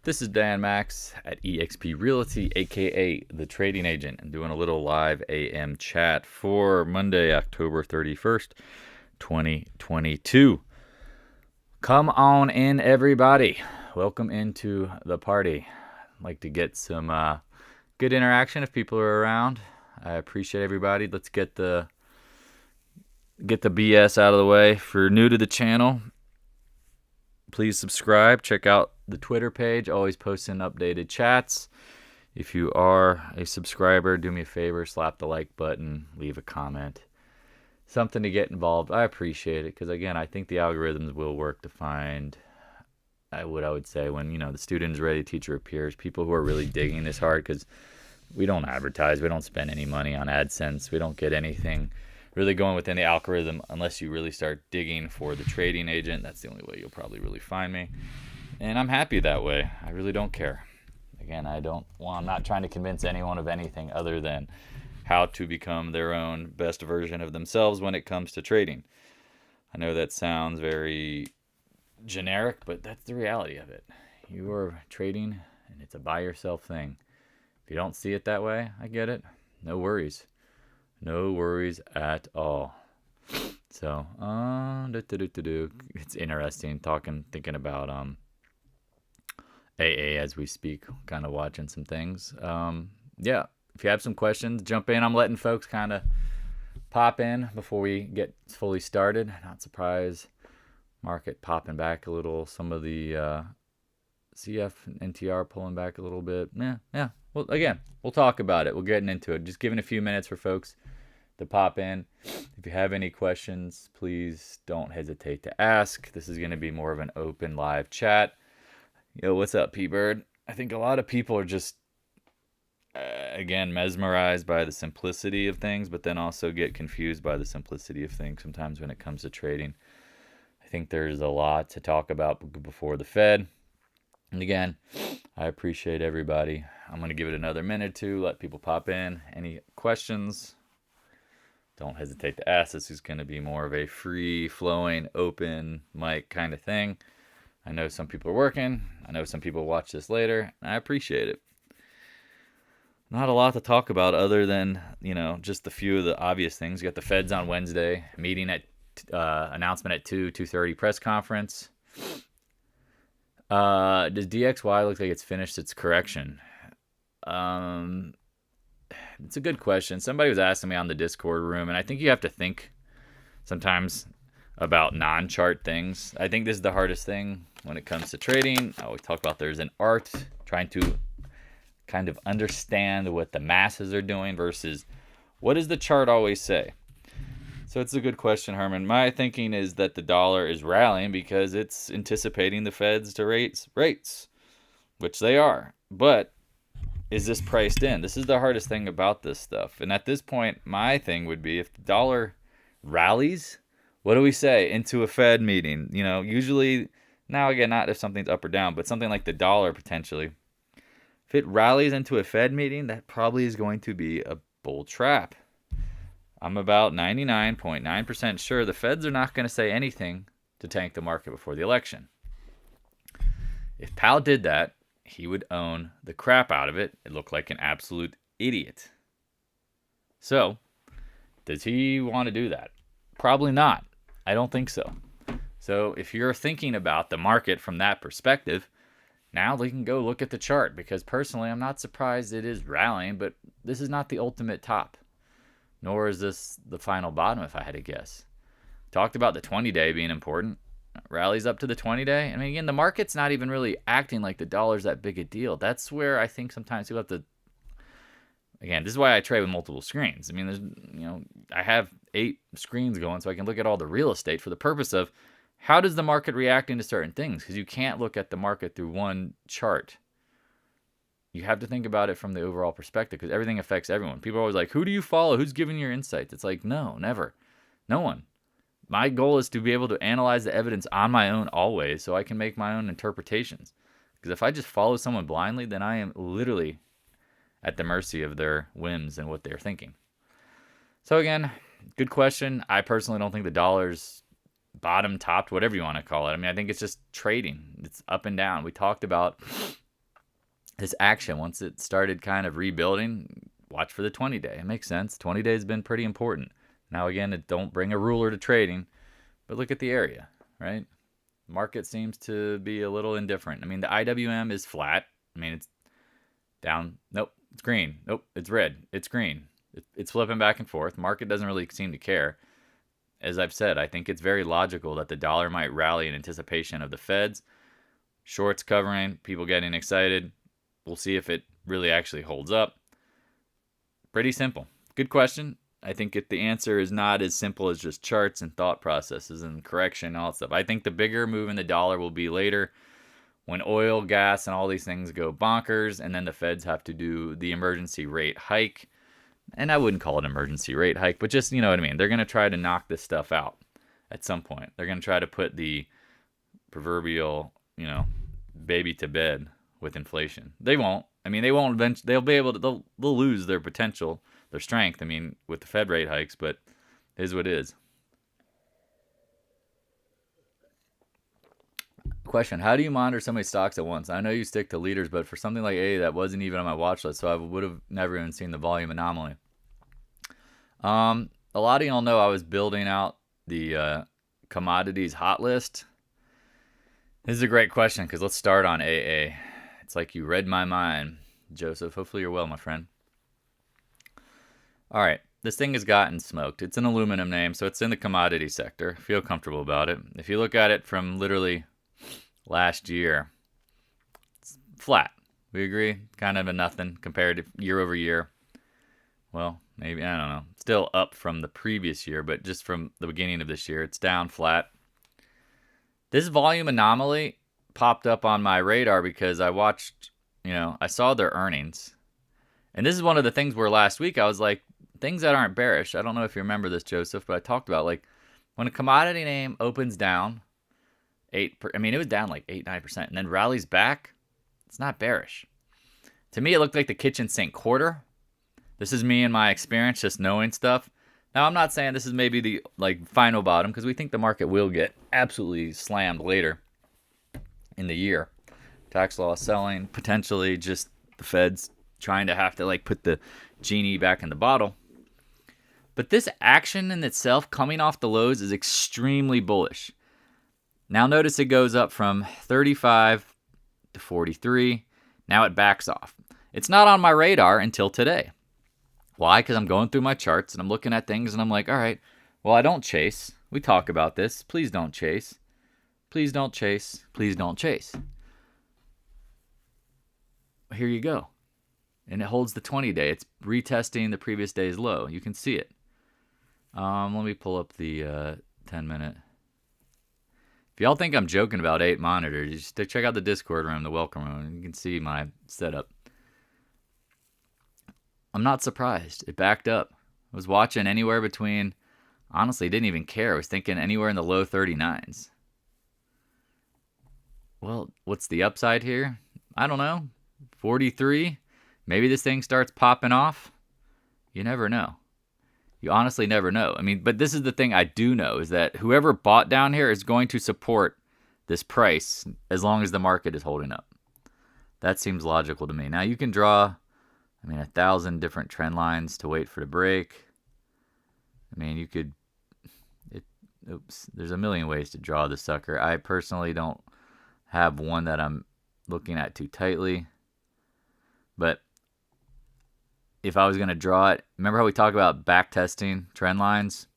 This is Dan Max at EXP Realty, aka The Trading Agent. I'm doing a little live AM chat for Monday, October 31st, 2022. Come on in, everybody. Welcome into the party. I'd like to get some good interaction if people are around. I appreciate everybody. Let's get the BS out of the way. If you're new to the channel, please subscribe. Check out the Twitter page. Always posting updated chats. If you are a subscriber, do me a favor, slap the like button, leave a comment. Something to get involved. I appreciate it because, again, I think the algorithms will work to find what I would say when, the student is ready, teacher appears, people who are really digging this hard, because we don't advertise. We don't spend any money on AdSense. We don't get anything really going within the algorithm unless you really start digging for the trading agent. That's the only way you'll probably really find me. And I'm happy that way. I really don't care. Again, I'm not trying to convince anyone of anything other than how to become their own best version of themselves when it comes to trading. I know that sounds very generic, but that's the reality of it. You are trading, and it's a buy yourself thing. If you don't see it that way, I get it. No worries. No worries at all. So, it's interesting thinking about AA as we speak, kind of watching some things. Yeah, if you have some questions, jump in. I'm letting folks kind of pop in before we get fully started. Not surprised. Market popping back a little. Some of the CF and NTR pulling back a little bit. Yeah. Well, again, we'll talk about it. We're getting into it. Just giving a few minutes for folks to pop in. If you have any questions, please don't hesitate to ask. This is going to be more of an open live chat. Yo, what's up, P-Bird? I think a lot of people are just, again, mesmerized by the simplicity of things, but then also get confused by the simplicity of things sometimes when it comes to trading. I think there's a lot to talk about before the Fed. And again, I appreciate everybody. I'm going to give it another minute or two, let people pop in. Any questions? Don't hesitate to ask. This is going to be more of a free-flowing, open mic kind of thing. I know some people are working. I know some people watch this later. And I appreciate it. Not a lot to talk about other than, just a few of the obvious things. You got the Feds on Wednesday, meeting at announcement at 2:30 press conference. Does DXY look like it's finished its correction? It's a good question. Somebody was asking me on the Discord room, and I think you have to think sometimes about non-chart things. I think this is the hardest thing when it comes to trading. I always talk about there's an art, trying to kind of understand what the masses are doing versus what does the chart always say? So it's a good question, Herman. My thinking is that the dollar is rallying because it's anticipating the Feds to raise rates, which they are. But is this priced in? This is the hardest thing about this stuff. And at this point, my thing would be if the dollar rallies, what do we say? Into a Fed meeting. Usually, now again, not if something's up or down, but something like the dollar potentially. If it rallies into a Fed meeting, that probably is going to be a bull trap. I'm about 99.9% sure the Feds are not going to say anything to tank the market before the election. If Powell did that, he would own the crap out of it. It looked like an absolute idiot. So, does he want to do that? Probably not. I don't think so. So, if you're thinking about the market from that perspective, now we can go look at the chart, because personally, I'm not surprised it is rallying, but this is not the ultimate top. Nor is this the final bottom, if I had to guess. Talked about the 20-day being important. Rallies up to the 20-day. I mean, again, the market's not even really acting like the dollar's that big a deal. That's where I think sometimes people have to... Again, this is why I trade with multiple screens. I mean, there's, I have 8 screens going so I can look at all the real estate for the purpose of how does the market reacting to certain things? Because you can't look at the market through one chart. You have to think about it from the overall perspective, because everything affects everyone. People are always like, who do you follow? Who's giving your insights? It's like, no, never. No one. My goal is to be able to analyze the evidence on my own always so I can make my own interpretations. Because if I just follow someone blindly, then I am literally at the mercy of their whims and what they're thinking. So again, good question. I personally don't think the dollar's bottom, topped, whatever you want to call it. I mean, I think it's just trading. It's up and down. We talked about this action, once it started kind of rebuilding, watch for the 20-day. It makes sense. 20 days has been pretty important. Now, again, don't bring a ruler to trading, but look at the area, right? Market seems to be a little indifferent. I mean, the IWM is flat. I mean, it's down. Nope, it's green. Nope, it's red. It's green. It's flipping back and forth. Market doesn't really seem to care. As I've said, I think it's very logical that the dollar might rally in anticipation of the Feds. Shorts covering, people getting excited. We'll see if it really actually holds up. Pretty simple. Good question. I think if the answer is not as simple as just charts and thought processes and correction and all that stuff, I think the bigger move in the dollar will be later when oil, gas, and all these things go bonkers, and then the Feds have to do the emergency rate hike. And I wouldn't call it emergency rate hike, but just, you know what I mean. They're going to try to knock this stuff out at some point. They're going to try to put the proverbial, baby to bed with inflation. They won't. I mean, they won't eventually. They'll be able to. They'll lose their potential, their strength. I mean, with the Fed rate hikes, but it is what it is. Question: how do you monitor so many stocks at once? I know you stick to leaders, but for something like A, that wasn't even on my watch list, so I would have never even seen the volume anomaly. A lot of y'all know I was building out the commodities hot list. This is a great question because let's start on AA. It's like you read my mind, Joseph. Hopefully you're well, my friend. All right, this thing has gotten smoked. It's an aluminum name, so it's in the commodity sector. Feel comfortable about it. If you look at it from literally last year, it's flat. We agree? Kind of a nothing compared to year over year. Well, maybe, I don't know. Still up from the previous year, but just from the beginning of this year, it's down flat. This volume anomaly popped up on my radar because I watched, I saw their earnings. And this is one of the things where last week I was like, things that aren't bearish. I don't know if you remember this, Joseph, but I talked about like when a commodity name opens down it was down like 8-9% and then rallies back, it's not bearish. To me, it looked like the kitchen sink quarter. This is me and my experience just knowing stuff. Now, I'm not saying this is maybe the final bottom because we think the market will get absolutely slammed later in the year. Tax law selling, potentially just the Feds trying to have to put the genie back in the bottle. But this action in itself coming off the lows is extremely bullish. Now notice it goes up from 35 to 43. Now it backs off. It's not on my radar until today. Why? Because I'm going through my charts and I'm looking at things and I'm like, all right, well, I don't chase. We talk about this. Please don't chase. Please don't chase. Please don't chase. Here you go. And it holds the 20-day. It's retesting the previous day's low. You can see it. Let me pull up the 10-minute. If y'all think I'm joking about 8 monitors, you just check out the Discord room, the welcome room. You can see my setup. I'm not surprised. It backed up. I was watching anywhere between, honestly, didn't even care. I was thinking anywhere in the low 39s. Well, what's the upside here? I don't know. 43? Maybe this thing starts popping off. You never know. You honestly never know. I mean, but this is the thing I do know is that whoever bought down here is going to support this price as long as the market is holding up. That seems logical to me. Now you can draw, 1,000 different trend lines to wait for the break. You could, there's a million ways to draw the sucker. I personally don't have one that I'm looking at too tightly. But if I was going to draw it, remember how we talk about back testing trend lines?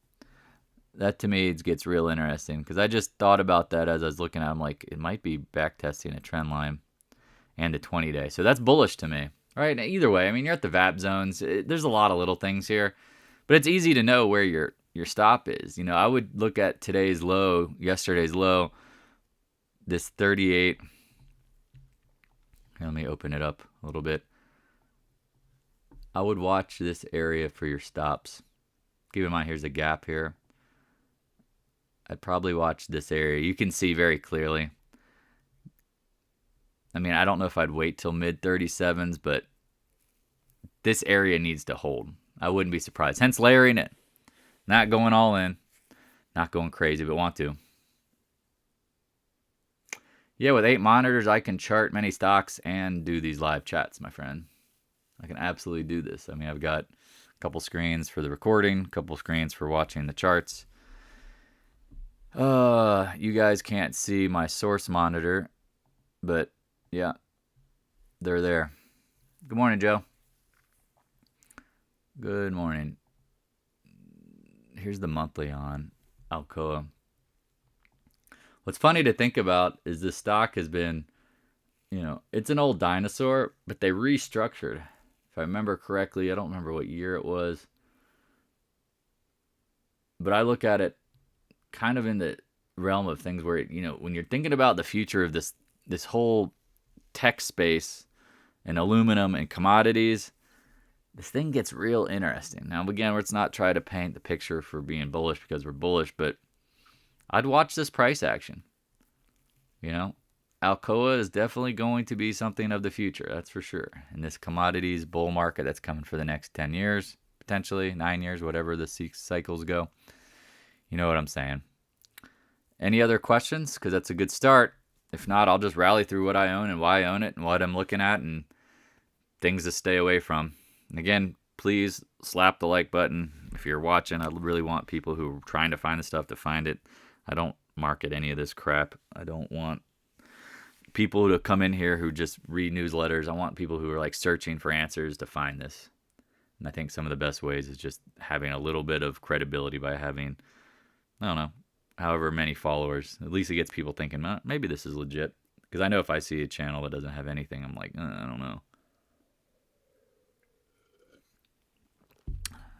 That to me gets real interesting because I just thought about that as I was looking at them. Like it might be back testing a trend line and a 20-day. So that's bullish to me. All right. Now, either way, you're at the VAP zones. There's a lot of little things here, but it's easy to know where your stop is. I would look at today's low, yesterday's low, this 38. Let me open it up a little bit. I would watch this area for your stops. Keep in mind, here's a gap here. I'd probably watch this area. You can see very clearly. I don't know if I'd wait till mid 37s, but this area needs to hold. I wouldn't be surprised. Hence layering it. Not going all in. Not going crazy, but want to. Yeah, with 8 monitors, I can chart many stocks and do these live chats, my friend. I can absolutely do this. I mean, I've got a couple screens for the recording, a couple screens for watching the charts. You guys can't see my source monitor, but yeah, they're there. Good morning, Joe. Good morning. Here's the monthly on Alcoa. What's funny to think about is this stock has been, it's an old dinosaur, but they restructured. If I remember correctly, I don't remember what year it was, but I look at it kind of in the realm of things where, when you're thinking about the future of this whole tech space and aluminum and commodities, this thing gets real interesting. Now, again, let's not try to paint the picture for being bullish because we're bullish, but I'd watch this price action. Alcoa is definitely going to be something of the future, that's for sure. In this commodities bull market that's coming for the next 10 years, potentially 9 years, whatever the cycles go. You know what I'm saying. Any other questions? Because that's a good start. If not, I'll just rally through what I own and why I own it and what I'm looking at and things to stay away from. And again, please slap the like button if you're watching. I really want people who are trying to find the stuff to find it. I don't market any of this crap. I don't want people to come in here who just read newsletters. I want people who are like searching for answers to find this. And I think some of the best ways is just having a little bit of credibility by having, I don't know, however many followers. At least it gets people thinking, maybe this is legit. Because I know if I see a channel that doesn't have anything, I'm like, I don't know.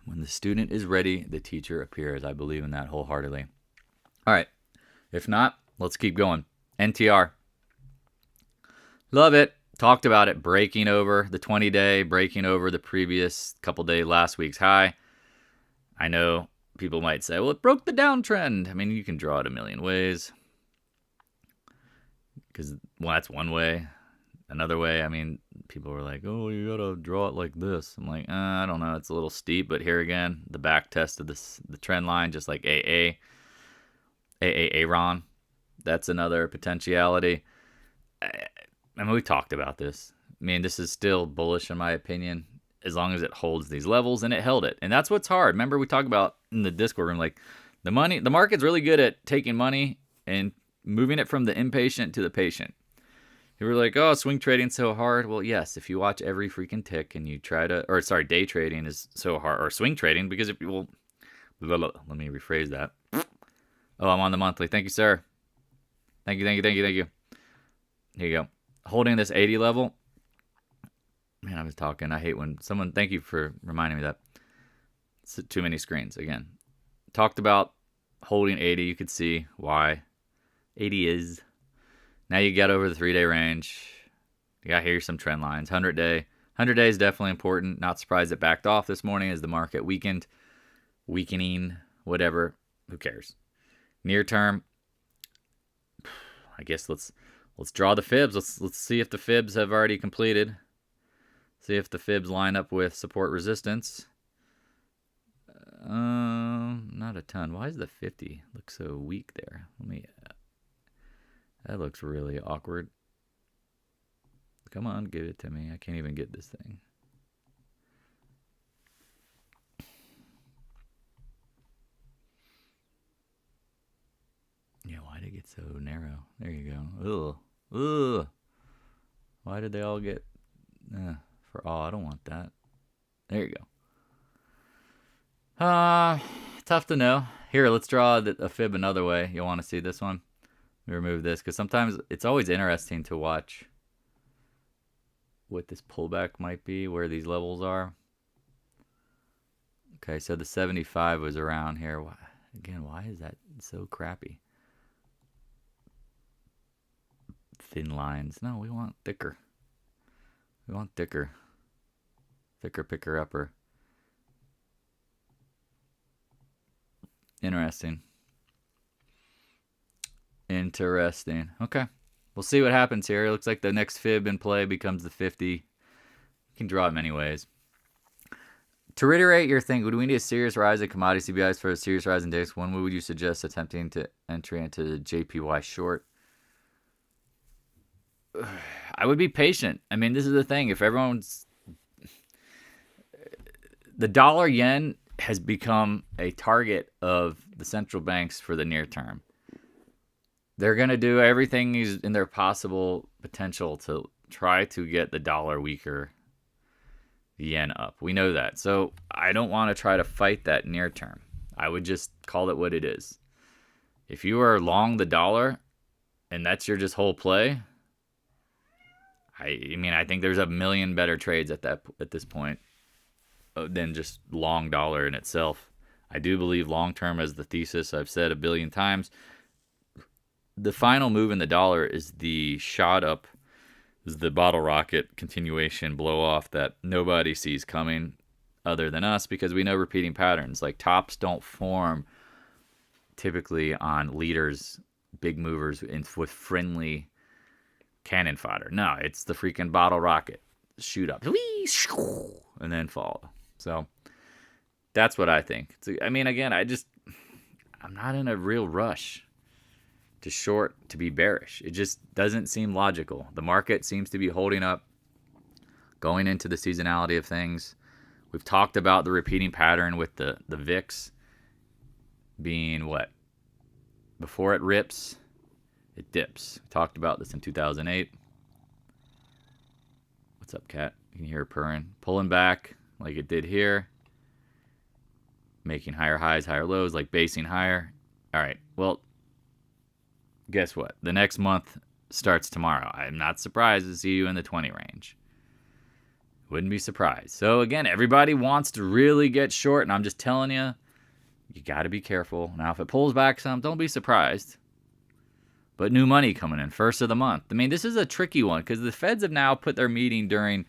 When the student is ready, the teacher appears. I believe in that wholeheartedly. All right. If not, let's keep going. NTR. Love it. Talked about it. Breaking over the 20-day, breaking over the previous couple day last week's high. I know people might say, well, it broke the downtrend. I mean, you can draw it a million ways. Because, well, that's one way. Another way, I mean, people were like, oh, you got to draw it like this. I'm like, I don't know. It's a little steep. But here again, the back test of the trend line, just like AAAron. That's another potentiality. I mean, we talked about this. I mean, this is still bullish in my opinion, as long as it holds these levels, and it held it. And that's what's hard. Remember, we talked about in the Discord room, like the market's really good at taking money and moving it from the impatient to the patient. You were like, oh, swing trading's so hard. Well, yes, if you watch every freaking tick and you try to, day trading is so hard, or swing trading, because let me rephrase that. Oh, I'm on the monthly. Thank you, sir. Thank you. Here you go. Holding this 80 level. Man, I was talking. I hate when someone, thank you for reminding me that. It's too many screens. Again, talked about holding 80. You could see why 80 is. Now you got over the 3-day range. You got here some trend lines. 100-day. 100-day is definitely important. Not surprised it backed off this morning as the market weakening, whatever. Who cares? Near term, I guess let's draw the fibs. Let's see if the fibs have already completed. See if the fibs line up with support resistance. Not a ton. Why does the 50 look so weak there? That looks really awkward. Come on, give it to me. I can't even get this thing. Yeah, why did it get so narrow? There you go. Ugh. Why did they all get... I don't want that. There you go. Tough to know. Here, let's draw a fib another way. You'll want to see this one. Let me remove this, because sometimes it's always interesting to watch what this pullback might be, where these levels are. Okay, so the 75 was around here. Again, why is that so crappy? Thin lines. No, we want thicker. We want thicker. Thicker, picker, upper. Interesting. Okay. We'll see what happens here. It looks like the next fib in play becomes the 50. You can draw it many ways. To reiterate your thing, would we need a serious rise in commodity CBIs for a serious rise in DAX? When would you suggest attempting to entry into the JPY short? I would be patient. I mean, this is the thing. If everyone's... The dollar yen has become a target of the central banks for the near term. They're going to do everything in their possible potential to try to get the dollar weaker, the yen up. We know that. So I don't want to try to fight that near term. I would just call it what it is. If you are long the dollar and that's your just whole play, I mean, I think there's a million better trades at this point than just long dollar in itself. I do believe long term as the thesis I've said a billion times. The final move in the dollar is the shot up, is the bottle rocket continuation blow off that nobody sees coming other than us, because we know repeating patterns. Like tops don't form typically on leaders, big movers with friendly cannon fodder. No, it's the freaking bottle rocket shoot up and then fall. So that's what I think. I mean, again, I'm not in a real rush to short to be bearish. It just doesn't seem logical. The market seems to be holding up going into the seasonality of things. We've talked about the repeating pattern with the VIX being what? Before it rips, it dips. We talked about this in 2008. What's up, cat? You can hear her purring. Pulling back like it did here. Making higher highs, higher lows, like basing higher. All right, well, guess what? The next month starts tomorrow. I'm not surprised to see you in the 20 range. Wouldn't be surprised. So again, everybody wants to really get short, and I'm just telling you, you got to be careful. Now, if it pulls back some, don't be surprised. But new money coming in, first of the month. I mean, this is a tricky one because the Feds have now put their meeting during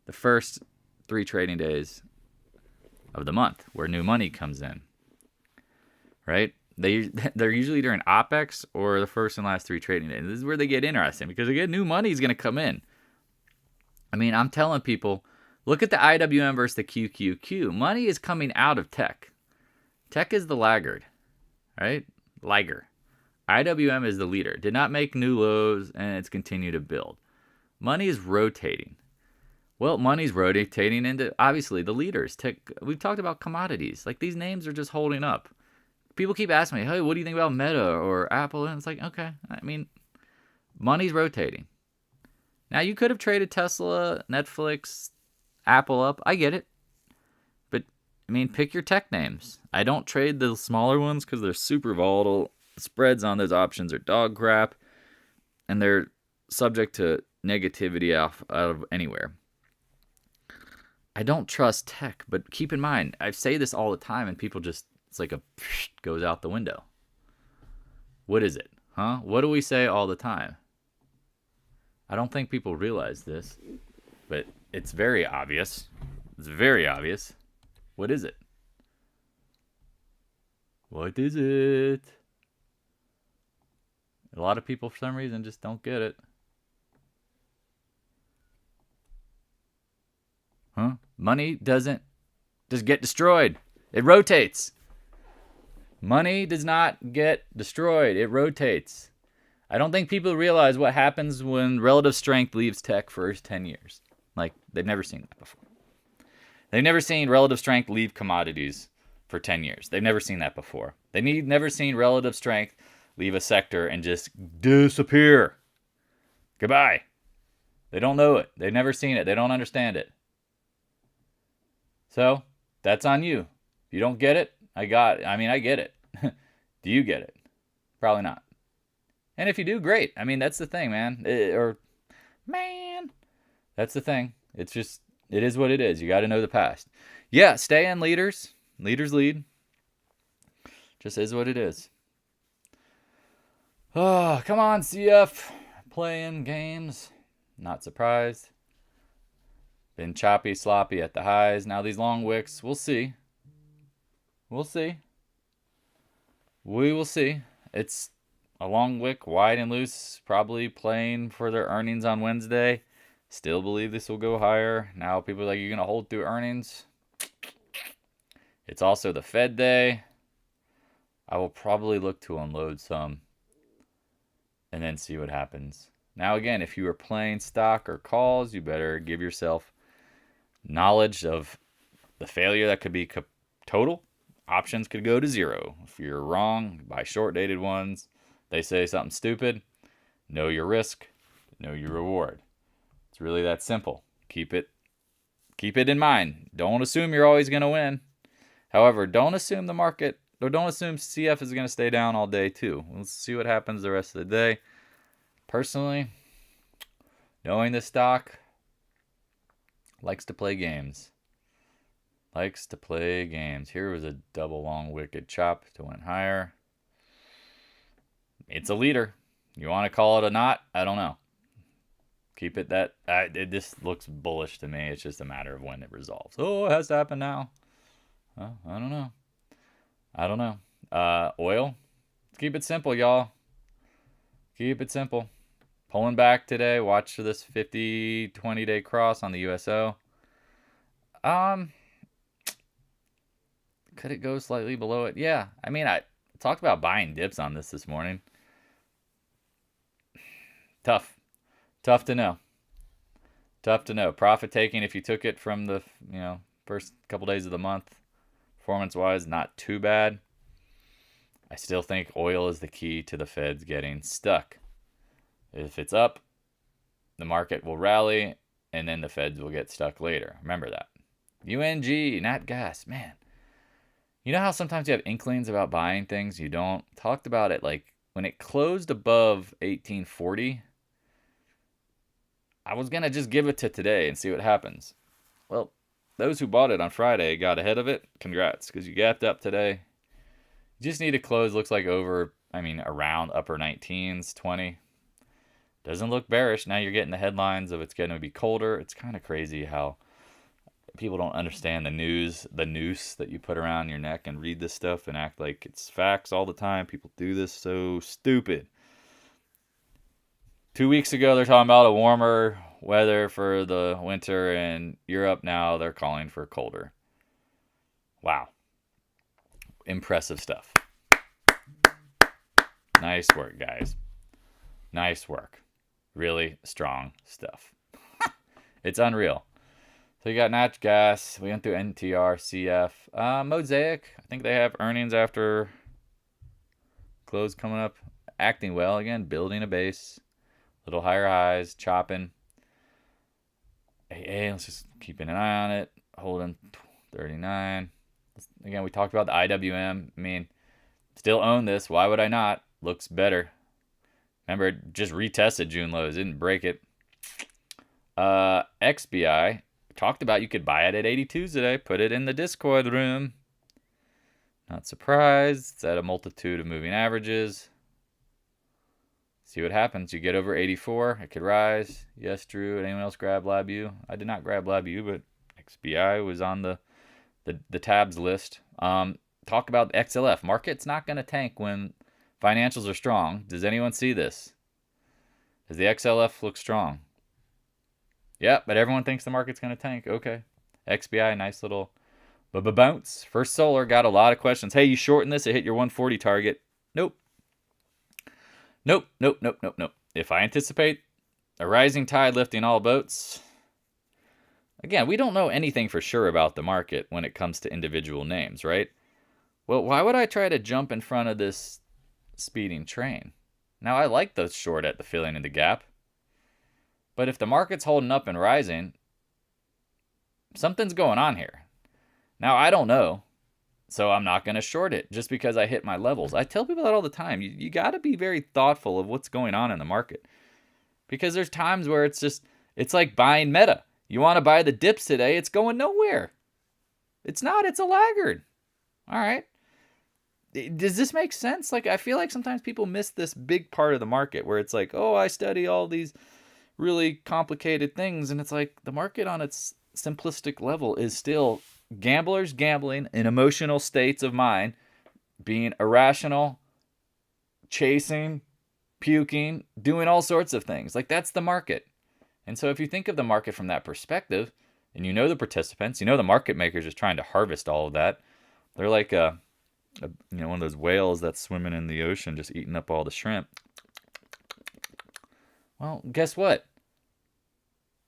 the first 3 trading days of the month where new money comes in, right? They're usually during OPEX or the first and last 3 trading days. This is where they get interesting because, again, new money is going to come in. I mean, I'm telling people, look at the IWM versus the QQQ. Money is coming out of tech. Tech is the laggard, right? Laggard. IWM is the leader. Did not make new lows, and it's continued to build. Money is rotating. Well, money's rotating into, obviously, the leaders. We've talked about commodities. Like, these names are just holding up. People keep asking me, hey, what do you think about Meta or Apple? And it's like, okay. I mean, money's rotating. Now, you could have traded Tesla, Netflix, Apple up. I get it. But, I mean, pick your tech names. I don't trade the smaller ones because they're super volatile. Spreads on those options are dog crap. And they're subject to negativity out of anywhere. I don't trust tech, but keep in mind, I say this all the time, and people just, it's like a goes out the window. What is it? Huh? What do we say all the time? I don't think people realize this, but it's very obvious. It's very obvious. What is it? What is it? A lot of people, for some reason, just don't get it. Huh? Money doesn't just get destroyed. It rotates. Money does not get destroyed. It rotates. I don't think people realize what happens when relative strength leaves tech for 10 years. Like, they've never seen that before. They've never seen relative strength leave commodities for 10 years. They've never seen that before. They've never seen relative strength leave a sector and just disappear. Goodbye. They don't know it. They've never seen it. They don't understand it. So, that's on you. If you don't get it, I get it. Do you get it? Probably not. And if you do, great. I mean, that's the thing, man. That's the thing. It's just, it is what it is. You got to know the past. Yeah, stay in leaders. Leaders lead. Just is what it is. Oh, come on, CF. Playing games. Not surprised. Been choppy, sloppy at the highs. Now these long wicks, we'll see. We'll see. We will see. It's a long wick, wide and loose, probably playing for their earnings on Wednesday. Still believe this will go higher. Now people are like, you're going to hold through earnings. It's also the Fed day. I will probably look to unload some and then see what happens. Now, again, if you are playing stock or calls, you better give yourself knowledge of the failure that could be total. Options could go to zero. If you're wrong, buy short-dated ones. They say something stupid. Know your risk. Know your reward. It's really that simple. Keep it in mind. Don't assume you're always going to win. However, don't assume the market, or don't assume CF is going to stay down all day too. Let's see what happens the rest of the day. Personally, knowing the stock, likes to play games. Likes to play games. Here was a double long wicked chop to went higher. It's a leader. You want to call it a knot? I don't know. Keep it that. This looks bullish to me. It's just a matter of when it resolves. Oh, it has to happen now. Well, I don't know. Oil. Let's keep it simple, y'all. Keep it simple. Pulling back today. Watch for this 50, 20-day cross on the USO. Could it go slightly below it? Yeah. I mean, I talked about buying dips on this morning. Tough to know. Profit taking, if you took it from the first couple days of the month, performance-wise, not too bad. I still think oil is the key to the Feds getting stuck. If it's up, the market will rally, and then the Feds will get stuck later. Remember that. UNG, nat gas, man. You know how sometimes you have inklings about buying things you don't? Talked about it like when it closed above 1840. I was going to just give it to today and see what happens. Well, those who bought it on Friday got ahead of it. Congrats, because you gapped up today. You just need to close, looks like around upper 19s, 20. Doesn't look bearish. Now you're getting the headlines of it's going to be colder. It's kind of crazy how people don't understand the noose that you put around your neck and read this stuff and act like it's facts all the time. People do this so stupid. 2 weeks ago, they're talking about a warmer weather for the winter in Europe. Now they're calling for colder. Wow. Impressive stuff. Nice work, guys. Nice work. Really strong stuff. It's unreal. So you got natural gas. We went through NTR, CF. Mosaic. I think they have earnings after close coming up. Acting well again. Building a base. Little higher highs. Chopping. AA. Let's just keep an eye on it. Holding 39. Again, we talked about the IWM. I mean, still own this. Why would I not? Looks better. Remember, it just retested June lows. Didn't break it. EXPI. Talked about you could buy it at 82 today. Put it in the Discord room. Not surprised. It's at a multitude of moving averages. See what happens. You get over 84. It could rise. Yes, Drew. Did anyone else grab LabU? I did not grab LabU, but XBI was on the tabs list. Talk about XLF. Market's not going to tank when financials are strong. Does anyone see this? Does the XLF look strong? Yeah, but everyone thinks the market's going to tank. Okay. XBI, nice little bounce. First Solar got a lot of questions. Hey, you shorten this? It hit your 140 target. Nope. If I anticipate a rising tide lifting all boats, again, we don't know anything for sure about the market when it comes to individual names, right? Well, why would I try to jump in front of this speeding train? Now, I like the short at the filling in the gap. But if the market's holding up and rising, something's going on here. Now, I don't know, so I'm not going to short it just because I hit my levels. I tell people that all the time. You got to be very thoughtful of what's going on in the market. Because there's times where it's like buying Meta. You want to buy the dips today, it's going nowhere. It's not, it's a laggard. All right. Does this make sense? Like, I feel like sometimes people miss this big part of the market where it's like, oh, I study all these really complicated things, and it's like the market on its simplistic level is still gamblers gambling in emotional states of mind, being irrational, chasing, puking, doing all sorts of things. Like, that's the market. And so if you think of the market from that perspective, and you know the participants, you know the market makers just trying to harvest all of that. They're like one of those whales that's swimming in the ocean just eating up all the shrimp. Well, guess what?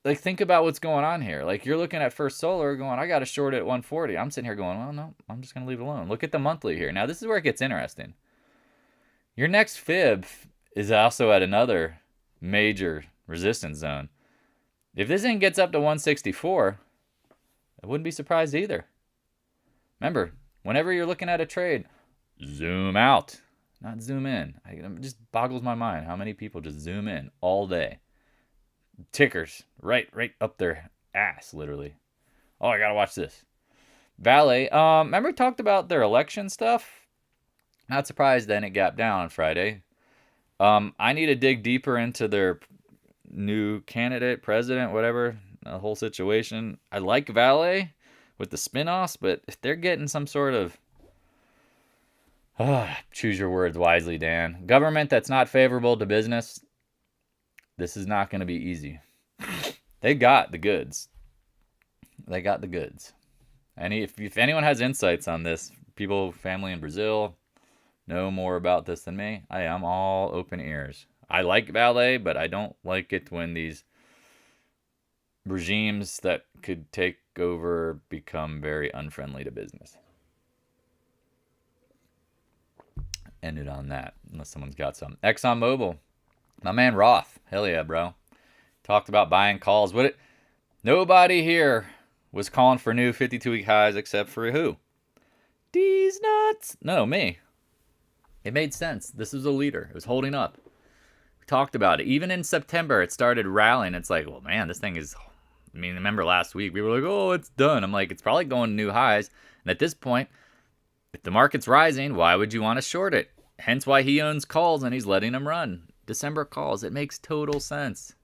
Like, think about what's going on here. Like, you're looking at First Solar going, I got to short it at 140. I'm sitting here going, well, no, I'm just going to leave it alone. Look at the monthly here. Now, this is where it gets interesting. Your next fib is also at another major resistance zone. If this thing gets up to 164, I wouldn't be surprised either. Remember, whenever you're looking at a trade, zoom out, not zoom in. It just boggles my mind how many people just zoom in all day. Tickers right up their ass, literally. Oh, I gotta watch this. VALE, remember we talked about their election stuff? Not surprised then it gapped down on Friday. I need to dig deeper into their new candidate, president, whatever, the whole situation. I like VALE with the spin-offs, but if they're getting some sort of choose your words wisely, Dan, government that's not favorable to business, this is not going to be easy. They got the goods. They got the goods. And if anyone has insights on this, people, family in Brazil, know more about this than me, I'm all open ears. I like VALE, but I don't like it when these regimes that could take over become very unfriendly to business. Ended on that, unless someone's got some. ExxonMobil, my man Roth, hell yeah, bro. Talked about buying calls. Nobody here was calling for new 52-week highs except for who? These nuts. No, me. It made sense. This was a leader. It was holding up. We talked about it. Even in September, it started rallying. It's like, well, man, this thing is... I mean, remember last week, we were like, oh, it's done. I'm like, it's probably going to new highs. And at this point, if the market's rising, why would you want to short it? Hence why he owns calls and he's letting them run. December calls. It makes total sense.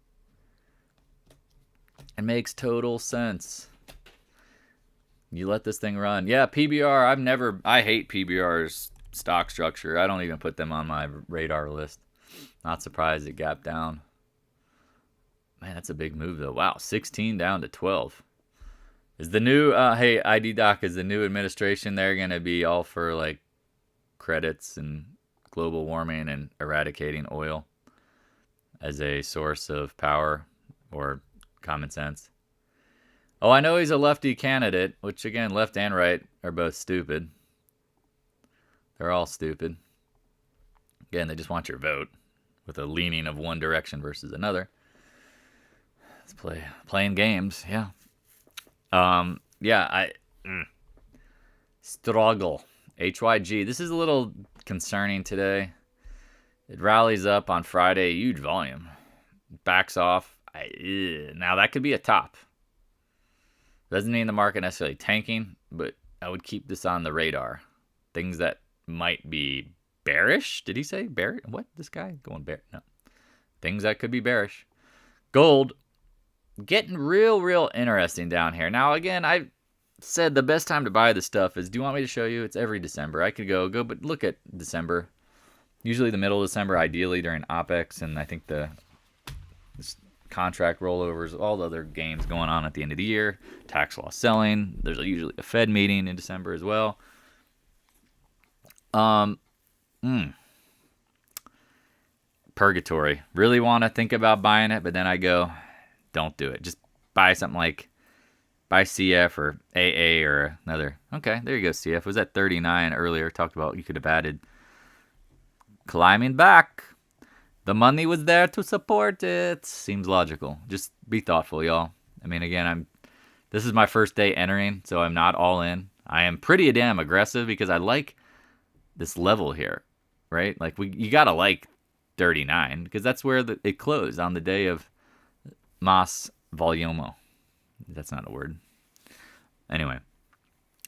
It makes total sense. You let this thing run. Yeah, PBR, I hate PBR's stock structure. I don't even put them on my radar list. Not surprised it gapped down. Man, that's a big move though. Wow, 16 down to 12. Is the new, hey, ID Doc, is the new administration there going to be all for like credits and global warming and eradicating oil as a source of power or common sense? Oh, I know he's a lefty candidate, which again, left and right are both stupid. They're all stupid. Again, they just want your vote with a leaning of one direction versus another. Let's playing games, yeah. Struggle. HYG. This is a little concerning today. It rallies up on Friday, huge volume. Backs off. Now that could be a top. Doesn't mean the market necessarily tanking, but I would keep this on the radar. Things that might be bearish. Did he say bearish? What? This guy going bearish? No. Things that could be bearish. Gold getting real interesting down here. Now again, I said the best time to buy this stuff is, do you want me to show you? It's every December. I could go, but look at December. Usually the middle of December, ideally during OPEX, and I think the contract rollovers, all the other games going on at the end of the year, tax law selling. There's usually a Fed meeting in December as well. Purgatory. Really want to think about buying it, but then I go, don't do it. Just buy something like buy CF or AA or another. Okay, there you go. CF was at 39 earlier. Talked about you could have added climbing back. The money was there to support it. Seems logical. Just be thoughtful, y'all. I mean, again, this is my first day entering, so I'm not all in. I am pretty damn aggressive because I like this level here, right? Like you gotta like 39 because that's where it closed on the day of Mas Volumo. That's not a word. Anyway,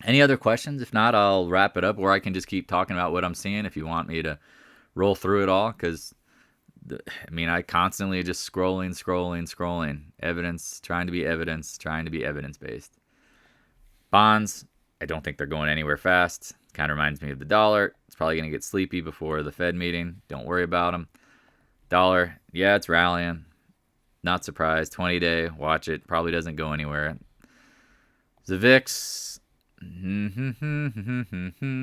any other questions? If not, I'll wrap it up, or I can just keep talking about what I'm seeing if you want me to roll through it all, because I constantly just scrolling. Evidence, trying to be evidence-based. Bonds, I don't think they're going anywhere fast. Kind of reminds me of the dollar. It's probably going to get sleepy before the Fed meeting. Don't worry about them. Dollar, yeah, it's rallying. Not surprised. 20-day, watch it. Probably doesn't go anywhere. The VIX,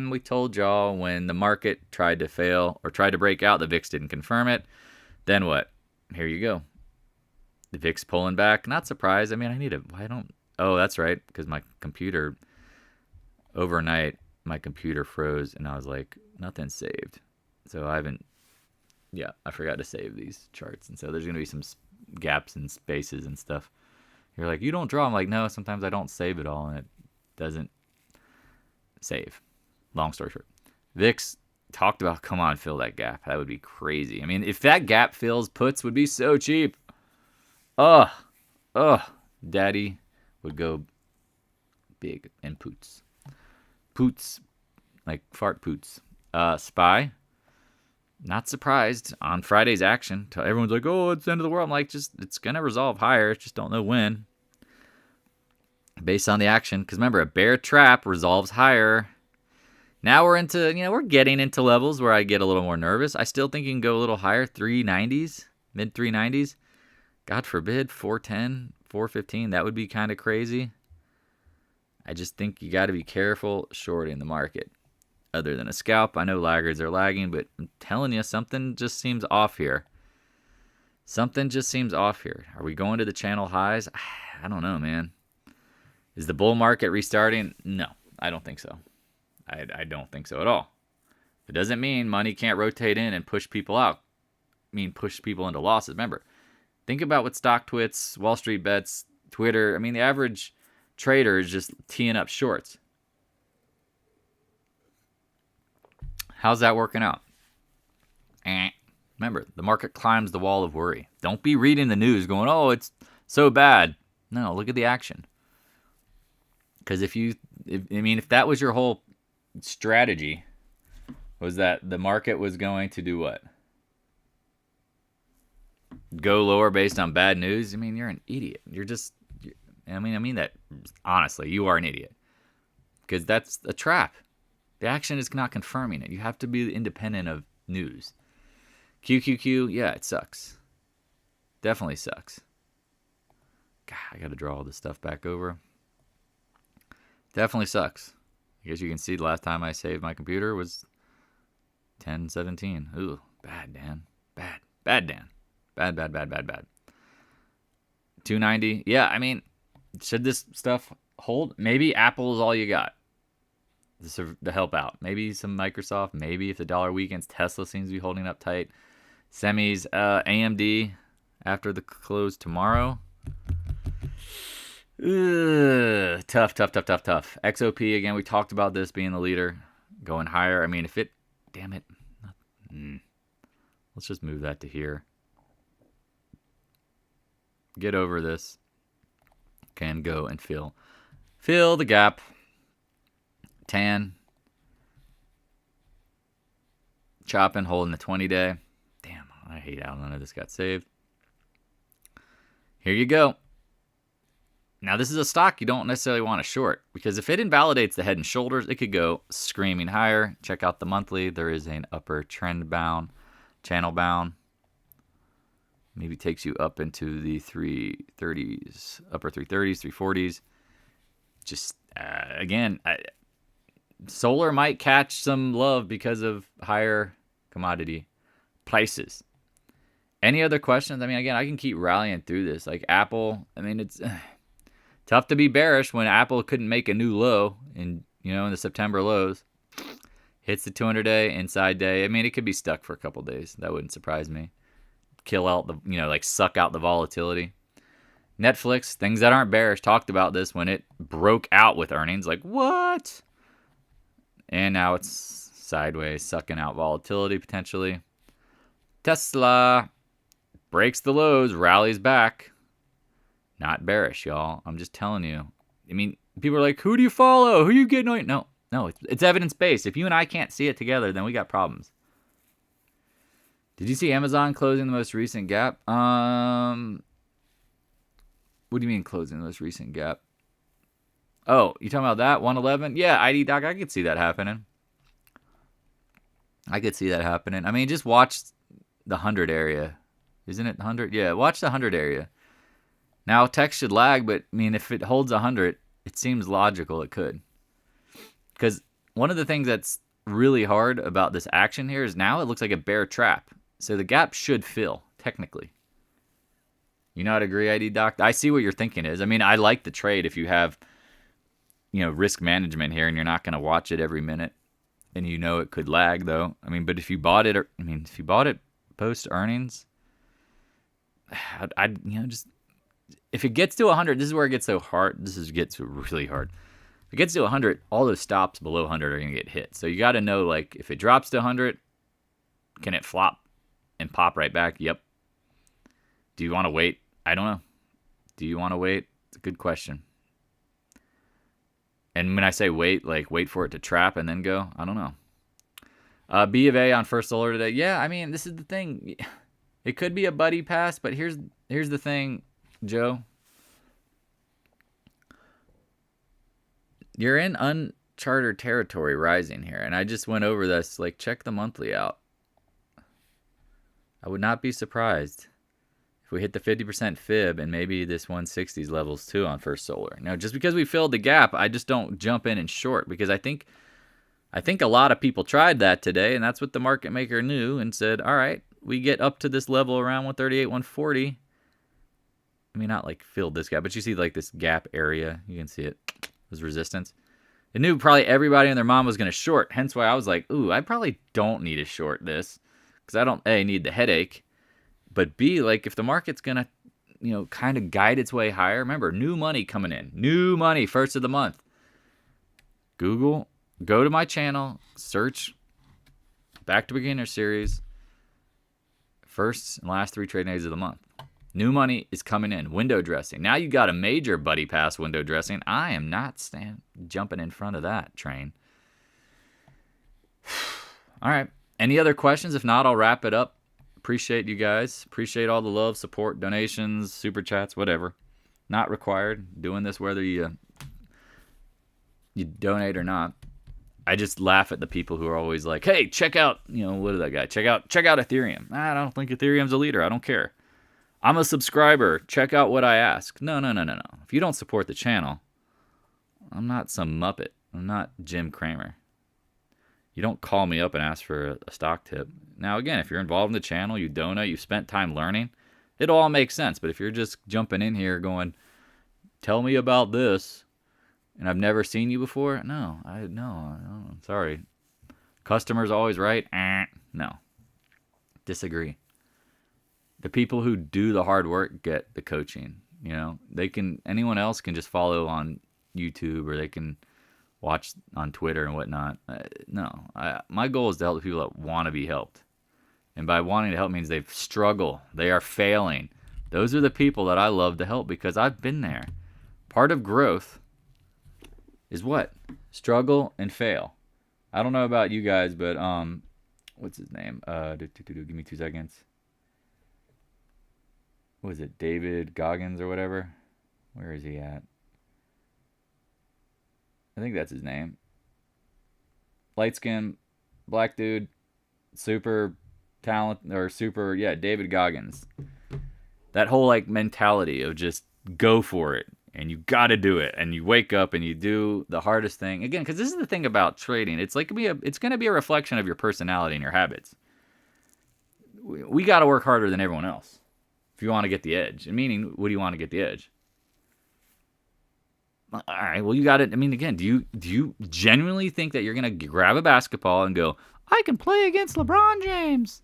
we told y'all when the market tried to fail or tried to break out, the VIX didn't confirm it. Then what? here you go. The VIX pulling back. Not surprised. I mean, oh, that's right. Because my computer, overnight, my computer froze. And I was like, nothing's saved. So I forgot to save these charts. And so there's going to be some gaps and spaces and stuff. You're like, you don't draw. I'm like, no, sometimes I don't save it all. And it doesn't save. Long story short. VIX talked about, come on, fill that gap. That would be crazy. I mean, if that gap fills, puts would be so cheap. Daddy would go big in poots. Poots, like fart poots. SPY, not surprised on Friday's action. Everyone's like, oh, it's the end of the world. I'm like, it's going to resolve higher. Just don't know when. Based on the action. Because remember, a bear trap resolves higher. Now we're we're getting into levels where I get a little more nervous. I still think you can go a little higher, 390s, mid 390s. God forbid, 410, 415. That would be kind of crazy. I just think you got to be careful shorting the market. Other than a scalp, I know laggards are lagging, but I'm telling you, something just seems off here. Something just seems off here. Are we going to the channel highs? I don't know, man. Is the bull market restarting? No, I don't think so. I don't think so at all. It doesn't mean money can't rotate in and push people out. Push people into losses. Remember, think about what stock twits, Wall Street bets, Twitter. The average trader is just teeing up shorts. How's that working out? Remember, the market climbs the wall of worry. Don't be reading the news going, oh, it's so bad. No, look at the action. Because if that was your whole strategy, was that the market was going to do what? Go lower based on bad news? You're an idiot. I mean that honestly, you are an idiot. Because that's a trap. The action is not confirming it. You have to be independent of news. QQQ, yeah, it sucks. Definitely sucks. God, I got to draw all this stuff back over. Definitely sucks. I guess you can see the last time I saved my computer was 10/17. Ooh, bad, Dan. Bad. Bad, Dan. Bad. 290. Yeah, should this stuff hold? Maybe Apple is all you got to help out. Maybe some Microsoft. Maybe if the dollar weakens, Tesla seems to be holding up tight. Semis, AMD after the close tomorrow. Tough. XOP, again, we talked about this being the leader, going higher. Damn it. Let's just move that to here. Get over this. Can go and fill the gap. Tan. Chopping, holding the 20-day. Damn, I hate how none of this got saved. Here you go. Now, this is a stock you don't necessarily want to short, because if it invalidates the head and shoulders, it could go screaming higher. Check out the monthly. There is an upper trend bound, channel bound. Maybe takes you up into the 330s, upper 330s, 340s. Just, again, solar might catch some love because of higher commodity prices. Any other questions? Again, I can keep rallying through this. Like Apple, it's tough to be bearish when Apple couldn't make a new low in the September lows. Hits the 200-day, inside day. It could be stuck for a couple days. That wouldn't surprise me. Kill out the, suck out the volatility. Netflix, things that aren't bearish, talked about this when it broke out with earnings. Like, what? And now it's sideways, sucking out volatility potentially. Tesla breaks the lows, rallies back. Not bearish, y'all. I'm just telling you. People are like, who do you follow? Who are you getting on? No, it's evidence-based. If you and I can't see it together, then we got problems. Did you see Amazon closing the most recent gap? What do you mean closing the most recent gap? Oh, you talking about that? 111? Yeah, ID Doc, I could see that happening. Just watch the 100 area. Isn't it 100? Yeah, watch the 100 area. Now, tech should lag, but, if it holds 100, it seems logical it could. Because one of the things that's really hard about this action here is now it looks like a bear trap. So the gap should fill, technically. You not agree, ID Doc? I see what your thinking is. I mean, I like the trade if you have, risk management here and you're not going to watch it every minute and it could lag though. I mean, but if you bought it, post earnings, I'd just, if it gets to 100, this is where it gets so hard. Gets really hard. If it gets to 100, all those stops below 100 are going to get hit. So you got to know, like, if it drops to 100, can it flop and pop right back? Yep. Do you want to wait? I don't know. Do you want to wait? It's a good question. And when I say wait, like wait for it to trap and then go, I don't know. B of A on First Solar today. Yeah, I mean, this is the thing. It could be a buddy pass, but here's the thing, Joe. You're in uncharted territory rising here, and I just went over this. Like, check the monthly out. I would not be surprised if we hit the 50% fib and maybe this 160s levels too on First Solar. Now, just because we filled the gap, I just don't jump in and short, because I think a lot of people tried that today, and that's what the market maker knew and said, all right, we get up to this level around 138, 140. I mean, not like filled this gap, but you see like this gap area. You can see it. Was resistance. It knew probably everybody and their mom was going to short. Hence why I was like, ooh, I probably don't need to short this, because I don't, A, need the headache, but B, like, if the market's going to, kind of guide its way higher. Remember, new money coming in. New money, first of the month. Google, go to my channel, search Back to Beginner Series, first and last 3 trading days of the month. New money is coming in. Window dressing. Now you got a major buddy pass window dressing. I am not jumping in front of that train. All right. Any other questions? If not, I'll wrap it up. Appreciate you guys. Appreciate all the love, support, donations, super chats, whatever. Not required. Doing this whether you donate or not. I just laugh at the people who are always like, hey, check out, what is that guy? Check out Ethereum. I don't think Ethereum's a leader. I don't care. I'm a subscriber. Check out what I ask. No. If you don't support the channel, I'm not some Muppet. I'm not Jim Cramer. You don't call me up and ask for a stock tip. Now, again, if you're involved in the channel, you donate, you spent time learning, it all makes sense. But if you're just jumping in here going, tell me about this, and I've never seen you before, no, sorry. Customer's always right. No. Disagree. The people who do the hard work get the coaching. Anyone else can just follow on YouTube, or they can watch on Twitter and whatnot. My goal is to help the people that want to be helped. And by wanting to help means they struggle. They are failing. Those are the people that I love to help, because I've been there. Part of growth is what? Struggle and fail. I don't know about you guys, but what's his name? Give me 2 seconds. What is it? David Goggins or whatever? Where is he at? I think that's his name. Light skin, black dude, super talent, or super, David Goggins. That whole mentality of just go for it, and you got to do it, and you wake up and you do the hardest thing. Again, because this is the thing about trading. It's going to be a reflection of your personality and your habits. We got to work harder than everyone else if you want to get the edge. And meaning, what do you want to get the edge? All right, well, you got it. I mean, again, do you genuinely think that you're going to grab a basketball and go, I can play against LeBron James.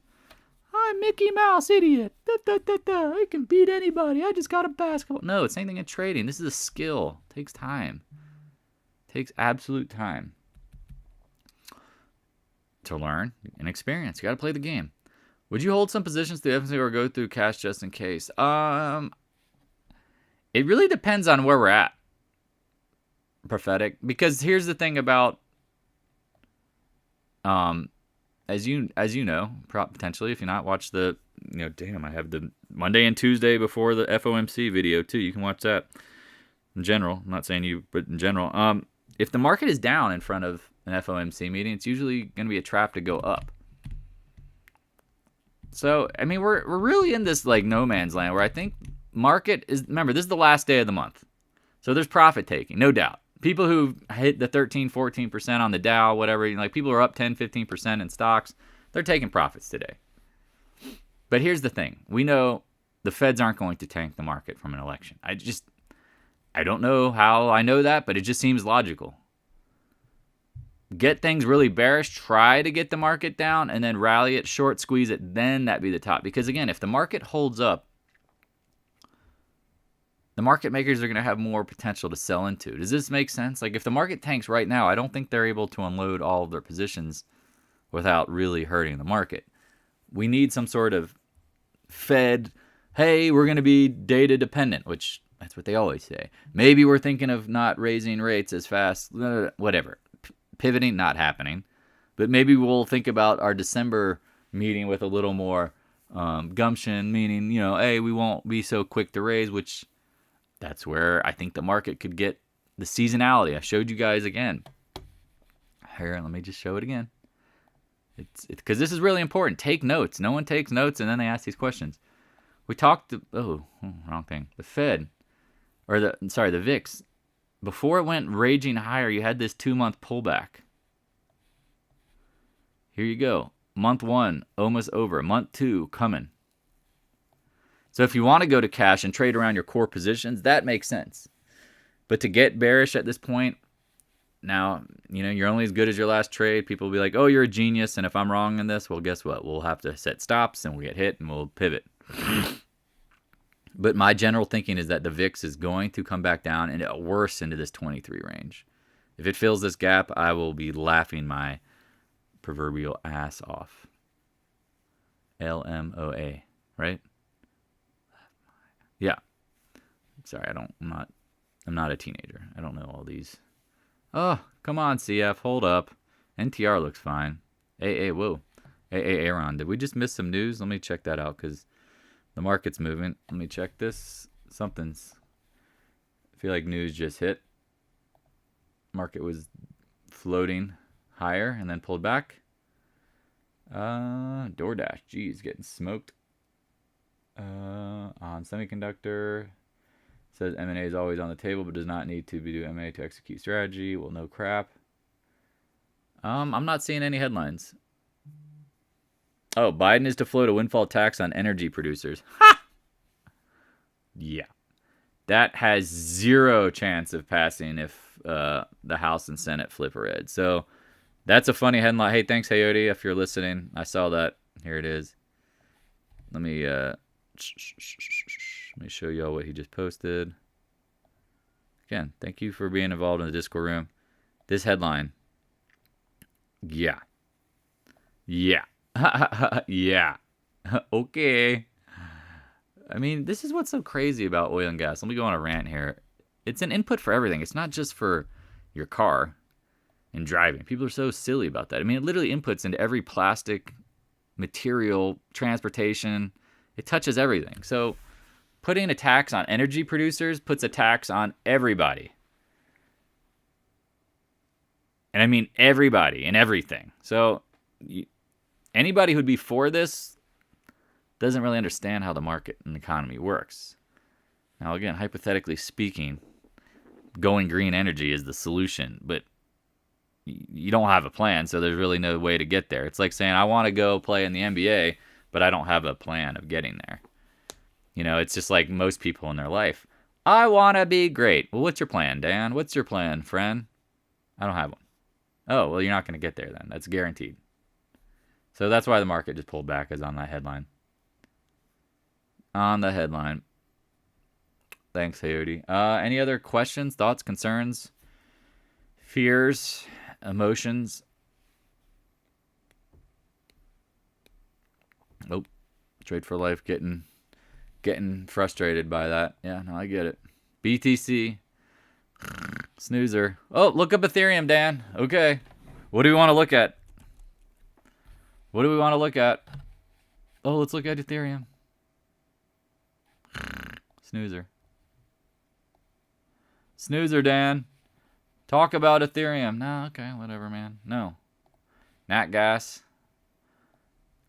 I'm Mickey Mouse, idiot. I can beat anybody. I just got a basketball. No, it's same thing in trading. This is a skill. It takes time. It takes absolute time to learn and experience. You got to play the game. Would you hold some positions through FMC or go through cash just in case? It really depends on where we're at. Prophetic, because here's the thing about as you know, potentially, if you not watch the I have the Monday and Tuesday before the FOMC video too. You can watch that. In general, I'm not saying you, but in general, if the market is down in front of an FOMC meeting, it's usually going to be a trap to go up. So I mean, we're really in this no man's land where I think market is. Remember, this is the last day of the month, so there's profit taking, no doubt. People who hit the 13, 14% on the Dow, whatever, people who are up 10, 15% in stocks, they're taking profits today. But here's the thing. We know the Feds aren't going to tank the market from an election. I don't know how I know that, but it just seems logical. Get things really bearish, try to get the market down, and then rally it, short squeeze it, then that'd be the top. Because again, if the market holds up, the market makers are going to have more potential to sell into. Does this make sense? Like if the market tanks right now, I don't think they're able to unload all of their positions without really hurting the market. We need some sort of Fed, hey, we're going to be data dependent, which that's what they always say. Maybe we're thinking of not raising rates as fast, whatever. Pivoting, not happening. But maybe we'll think about our December meeting with a little more gumption, meaning, hey, we won't be so quick to raise, which that's where I think the market could get the seasonality. I showed you guys again. Here, let me just show it again. It's because this is really important. Take notes. No one takes notes, and then they ask these questions. We talked, wrong thing. The Fed, or the VIX, before it went raging higher, you had this 2-month pullback. Here you go. Month 1, almost over. Month 2, coming. So if you want to go to cash and trade around your core positions, that makes sense. But to get bearish at this point, now, you're only as good as your last trade. People will be like, oh, you're a genius, and if I'm wrong in this, well, guess what? We'll have to set stops, and we'll get hit, and we'll pivot. But my general thinking is that the VIX is going to come back down and worse into this 23 range. If it fills this gap, I will be laughing my proverbial ass off. LMOA, right? Yeah. Sorry, I'm not a teenager. I don't know all these. Oh, come on, CF, hold up. NTR looks fine. whoa. Aaron, did we just miss some news? Let me check that out because the market's moving. Let me check this. I feel like news just hit. Market was floating higher and then pulled back. DoorDash, geez, getting smoked. On semiconductor, says M&A is always on the table, but does not need to do M&A to execute strategy. Well, no crap. I'm not seeing any headlines. Oh, Biden is to float a windfall tax on energy producers. Ha! Yeah. That has zero chance of passing if the House and Senate flip red. So that's a funny headline. Hey, thanks, Hayoti, if you're listening. I saw that. Here it is. Let me show y'all what he just posted. Again, thank you for being involved in the Discord room. This headline. Yeah. Yeah. Yeah. Okay. I mean, this is what's so crazy about oil and gas. Let me go on a rant here. It's an input for everything. It's not just for your car and driving. People are so silly about that. I mean, it literally inputs into every plastic, material, transportation. It touches everything. So putting a tax on energy producers puts a tax on everybody. And I mean everybody and everything. So anybody who'd be for this doesn't really understand how the market and economy works. Now, again, hypothetically speaking, going green energy is the solution, but you don't have a plan, so there's really no way to get there. It's like saying, I want to go play in the NBA, but I don't have a plan of getting there. It's just like most people in their life. I want to be great. Well, what's your plan, Dan? What's your plan, friend? I don't have one. Oh, well, you're not going to get there then. That's guaranteed. So that's why the market just pulled back, is on that headline. On the headline. Thanks, Hayoti. Any other questions, thoughts, concerns, fears, emotions? Nope. Trade for Life getting frustrated by that. Yeah, no, I get it. BTC. Snoozer. Oh, look up Ethereum, Dan. Okay. What do we want to look at? Oh, let's look at Ethereum. Snoozer, Dan. Talk about Ethereum. No, okay, whatever, man. No. Nat gas.